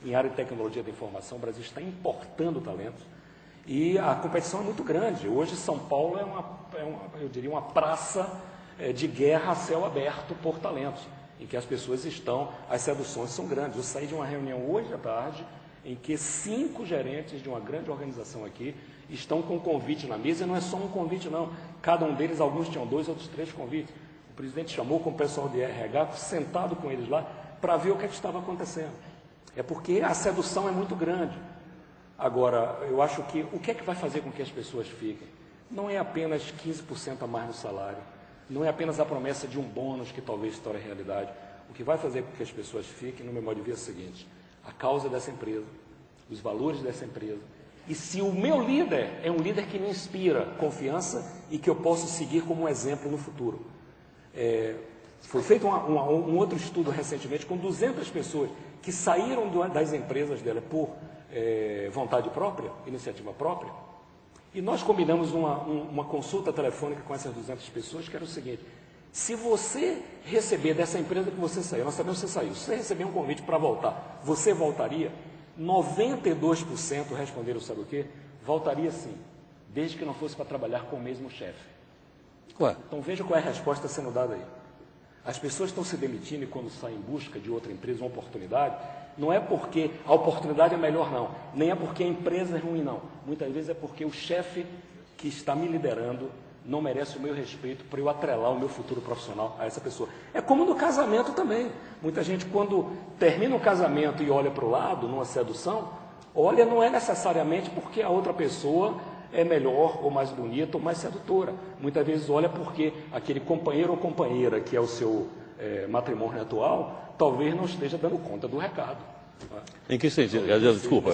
em área de tecnologia da informação. O Brasil está importando talentos e a competição é muito grande. Hoje, São Paulo eu diria, uma praça de guerra a céu aberto por talentos, em que as pessoas estão, as seduções são grandes. Eu saí de uma reunião hoje à tarde, em que 5 gerentes de uma grande organização aqui estão com um convite na mesa, e não é só um convite não, cada um deles, alguns tinham 2, outros 3 convites. O presidente chamou com o pessoal de RH, sentado com eles lá, para ver o que estava acontecendo. É porque a sedução é muito grande. Agora, eu acho que o que é que vai fazer com que as pessoas fiquem? Não é apenas 15% a mais no salário, não é apenas a promessa de um bônus que talvez se torne realidade. O que vai fazer com que as pessoas fiquem, no meu modo de ver, é o seguinte: a causa dessa empresa, os valores dessa empresa, e se o meu líder é um líder que me inspira confiança e que eu posso seguir como um exemplo no futuro. Foi feito um outro estudo recentemente com 200 pessoas que saíram das empresas dela por vontade própria, iniciativa própria, e nós combinamos uma consulta telefônica com essas 200 pessoas, que era o seguinte: se você receber dessa empresa que você saiu, nós sabemos que você saiu, se você receber um convite para voltar, você voltaria? 92% responderam, sabe o quê? Voltaria sim, desde que não fosse para trabalhar com o mesmo chefe. Ué. Então veja qual é a resposta sendo dada aí. As pessoas estão se demitindo e quando saem em busca de outra empresa, uma oportunidade, não é porque a oportunidade é melhor não, nem é porque a empresa é ruim não. Muitas vezes é porque o chefe que está me liderando não merece o meu respeito para eu atrelar o meu futuro profissional a essa pessoa. É como no casamento também. Muita gente, quando termina um casamento e olha para o lado, numa sedução, olha, não é necessariamente porque a outra pessoa é melhor ou mais bonita ou mais sedutora. Muitas vezes olha porque aquele companheiro ou companheira que é o seu matrimônio atual, talvez não esteja dando conta do recado. Em que sentido? Desculpa.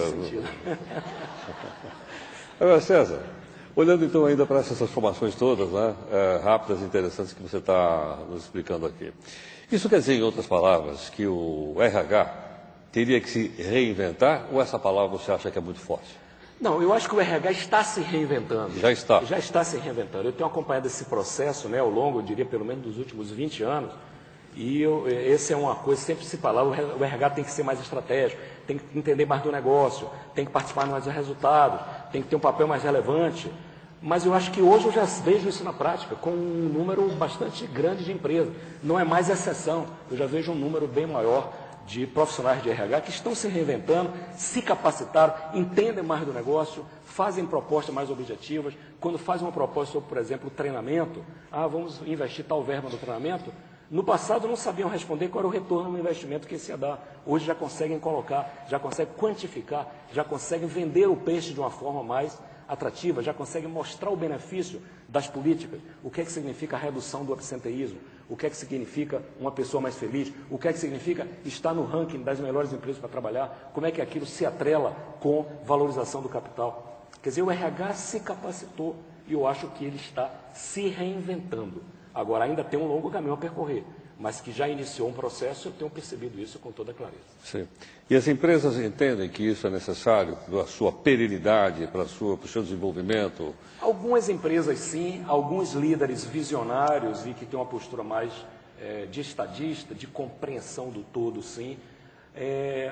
Agora, César, olhando então ainda para essas transformações todas, né, rápidas e interessantes que você está nos explicando aqui. Isso quer dizer, em outras palavras, que o RH teria que se reinventar, ou essa palavra você acha que é muito forte? Não, eu acho que o RH está se reinventando. Já está. Já está se reinventando. Eu tenho acompanhado esse processo, né, ao longo, eu diria, pelo menos dos últimos 20 anos, e essa é uma coisa, sempre se falava, o RH tem que ser mais estratégico, tem que entender mais do negócio, tem que participar mais dos resultados, tem que ter um papel mais relevante. Mas eu acho que hoje eu já vejo isso na prática, com um número bastante grande de empresas. Não é mais exceção, eu já vejo um número bem maior de profissionais de RH que estão se reinventando, se capacitaram, entendem mais do negócio, fazem propostas mais objetivas. Quando fazem uma proposta sobre, por exemplo, o treinamento, vamos investir tal verba no treinamento, no passado não sabiam responder qual era o retorno no investimento que se ia dar. Hoje já conseguem colocar, já conseguem quantificar, já conseguem vender o peixe de uma forma mais atrativa, já conseguem mostrar o benefício das políticas, o que é que significa a redução do absenteísmo, o que é que significa uma pessoa mais feliz, o que é que significa estar no ranking das melhores empresas para trabalhar, como é que aquilo se atrela com valorização do capital. Quer dizer, o RH se capacitou e eu acho que ele está se reinventando. Agora ainda tem um longo caminho a percorrer, mas que já iniciou um processo, eu tenho percebido isso com toda clareza. Sim. E as empresas entendem que isso é necessário para a sua perenidade, para o seu desenvolvimento? Algumas empresas sim, alguns líderes visionários e que têm uma postura mais de estadista, de compreensão do todo sim,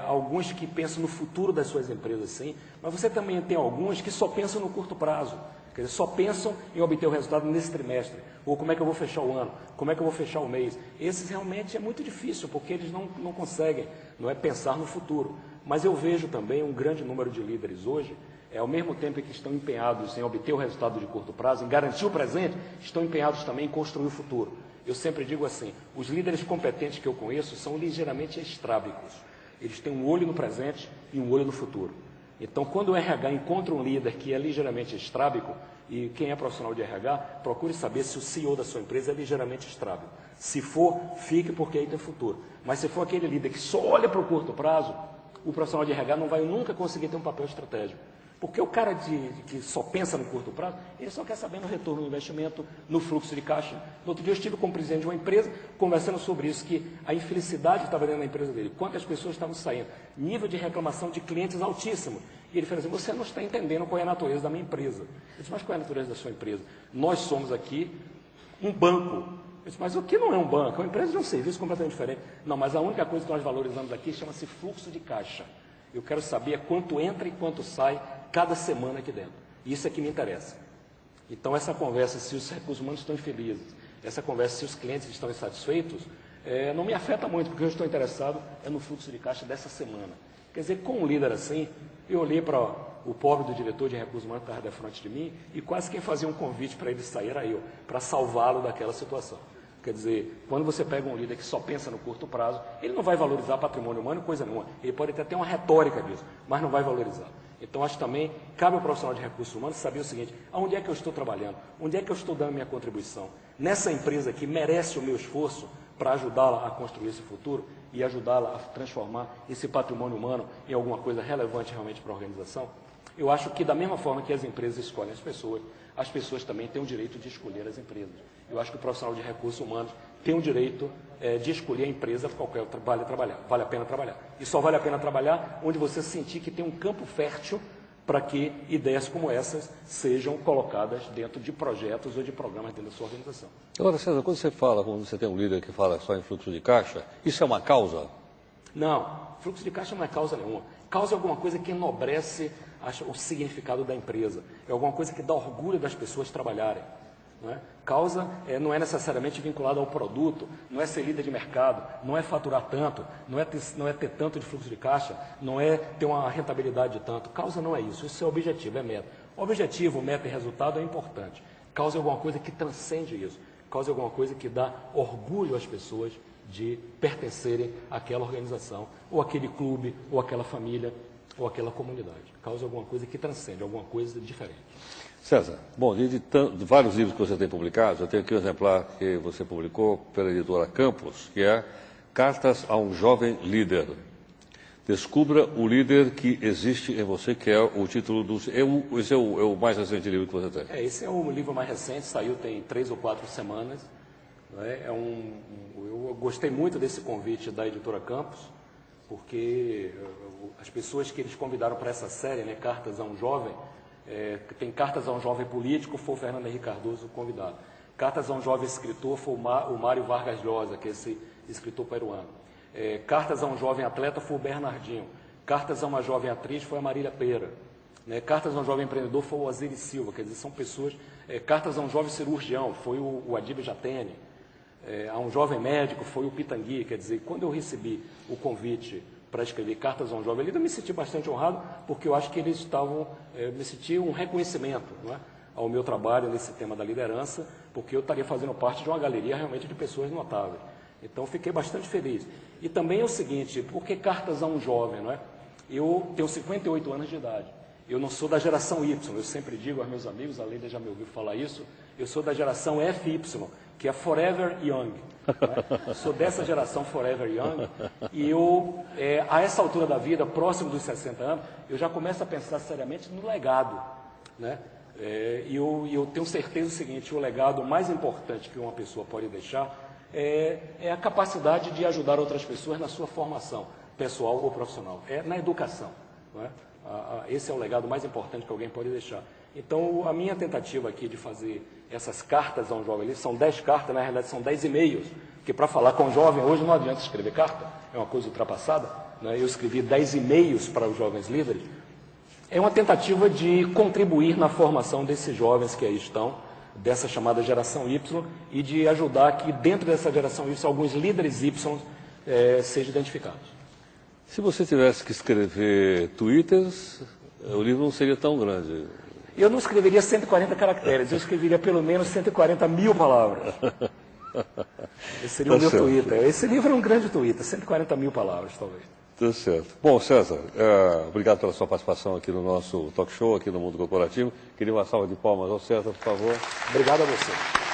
alguns que pensam no futuro das suas empresas sim, mas você também tem alguns que só pensam no curto prazo. Quer dizer, só pensam em obter o resultado nesse trimestre, ou como é que eu vou fechar o ano, como é que eu vou fechar o mês. Esses realmente é muito difícil, porque eles não conseguem, não é pensar no futuro. Mas eu vejo também um grande número de líderes hoje, ao mesmo tempo que estão empenhados em obter o resultado de curto prazo, em garantir o presente, estão empenhados também em construir o futuro. Eu sempre digo assim, os líderes competentes que eu conheço são ligeiramente estrábicos. Eles têm um olho no presente e um olho no futuro. Então, quando o RH encontra um líder que é ligeiramente estrábico, e quem é profissional de RH, procure saber se o CEO da sua empresa é ligeiramente estrábico. Se for, fique, porque aí tem futuro. Mas se for aquele líder que só olha para o curto prazo, o profissional de RH não vai nunca conseguir ter um papel estratégico. Porque o cara que só pensa no curto prazo, ele só quer saber no retorno do investimento, no fluxo de caixa. No outro dia eu estive com o presidente de uma empresa, conversando sobre isso, que a infelicidade estava dentro da empresa dele, quantas pessoas estavam saindo, nível de reclamação de clientes altíssimo. E ele falou assim, você não está entendendo qual é a natureza da minha empresa. Eu disse, mas qual é a natureza da sua empresa? Nós somos aqui um banco. Eu disse, mas o que não é um banco? É uma empresa de um serviço completamente diferente. Não, mas a única coisa que nós valorizamos aqui chama-se fluxo de caixa. Eu quero saber quanto entra e quanto sai cada semana aqui dentro. Isso é que me interessa. Então, essa conversa, se os recursos humanos estão infelizes, essa conversa, se os clientes estão insatisfeitos, não me afeta muito, porque eu estou interessado no fluxo de caixa dessa semana. Quer dizer, com um líder assim, eu olhei para o pobre do diretor de recursos humanos que estava de frente de mim e quase quem fazia um convite para ele sair era eu, para salvá-lo daquela situação. Quer dizer, quando você pega um líder que só pensa no curto prazo, ele não vai valorizar patrimônio humano, coisa nenhuma. Ele pode até ter uma retórica disso, mas não vai valorizar. Então, acho que também cabe ao profissional de recursos humanos saber o seguinte: aonde é que eu estou trabalhando? Onde é que eu estou dando minha contribuição? Nessa empresa que merece o meu esforço para ajudá-la a construir esse futuro e ajudá-la a transformar esse patrimônio humano em alguma coisa relevante realmente para a organização? Eu acho que da mesma forma que as empresas escolhem as pessoas também têm o direito de escolher as empresas. Eu acho que o profissional de recursos humanos tem o direito de escolher a empresa para qual vale a pena trabalhar. E só vale a pena trabalhar onde você sentir que tem um campo fértil para que ideias como essas sejam colocadas dentro de projetos ou de programas dentro da sua organização. Agora, César, quando você tem um líder que fala só em fluxo de caixa, isso é uma causa? Não, fluxo de caixa não é causa nenhuma. Causa é alguma coisa que enobrece o significado da empresa. É alguma coisa que dá orgulho das pessoas trabalharem. Não é? Causa não é necessariamente vinculada ao produto, não é ser líder de mercado, não é faturar tanto, não é ter tanto de fluxo de caixa, não é ter uma rentabilidade de tanto. Causa não é isso, isso é objetivo, é meta. Objetivo, meta e resultado é importante. Causa é alguma coisa que transcende isso. Causa é alguma coisa que dá orgulho às pessoas de pertencerem àquela organização, ou àquele clube, ou àquela família, ou àquela comunidade. Causa alguma coisa que transcende, alguma coisa diferente. César, bom, de vários livros que você tem publicado, eu tenho aqui um exemplar que você publicou pela editora Campos, que é Cartas a um Jovem Líder. Descubra o líder que existe em você, que é o título do... Esse é o mais recente livro que você tem. Esse é o livro mais recente, saiu tem 3 ou 4 semanas. Eu gostei muito desse convite da editora Campos, porque as pessoas que eles convidaram para essa série, né, Cartas a um Jovem, tem Cartas a um Jovem Político, foi o Fernando Henrique Cardoso convidado. Cartas a um Jovem Escritor foi o Mário Vargas Llosa, que é esse escritor peruano. Cartas a um Jovem Atleta foi o Bernardinho. Cartas a uma Jovem Atriz foi a Marília Pera. Cartas a um Jovem Empreendedor foi o Osiris Silva, quer dizer, são pessoas... Cartas a um Jovem Cirurgião foi o Adib Jatene. A um Jovem Médico foi o Pitangui, quer dizer, quando eu recebi o convite para escrever Cartas a um Jovem Líder, eu me senti bastante honrado, porque eu acho que eles me senti um reconhecimento, não é, ao meu trabalho nesse tema da liderança, porque eu estaria fazendo parte de uma galeria realmente de pessoas notáveis. Então, fiquei bastante feliz. E também é o seguinte, por que Cartas a um Jovem, não é? Eu tenho 58 anos de idade, eu não sou da geração Y, eu sempre digo aos meus amigos, a Leila já me ouviu falar isso, eu sou da geração FY, que é Forever Young. Né? Sou dessa geração Forever Young e eu, a essa altura da vida, próximo dos 60 anos, eu já começo a pensar seriamente no legado. Né? E eu tenho certeza do seguinte, o legado mais importante que uma pessoa pode deixar é a capacidade de ajudar outras pessoas na sua formação, pessoal ou profissional, na educação. Não é? Esse é o legado mais importante que alguém pode deixar. Então, a minha tentativa aqui de fazer essas cartas a um jovem líder, são 10 cartas, na realidade são 10 e-mails, porque para falar com um jovem hoje não adianta escrever carta, é uma coisa ultrapassada, né? Eu escrevi 10 e-mails para os jovens líderes, é uma tentativa de contribuir na formação desses jovens que aí estão, dessa chamada geração Y, e de ajudar que dentro dessa geração Y, alguns líderes Y sejam identificados. Se você tivesse que escrever twitters, o livro não seria tão grande. Eu não escreveria 140 caracteres, eu escreveria pelo menos 140 mil palavras. Esse seria o meu Twitter. Esse livro é um grande Twitter, 140 mil palavras, talvez. Tá certo. Bom, César, obrigado pela sua participação aqui no nosso talk show, aqui no Mundo Corporativo. Queria uma salva de palmas ao César, por favor. Obrigado a você.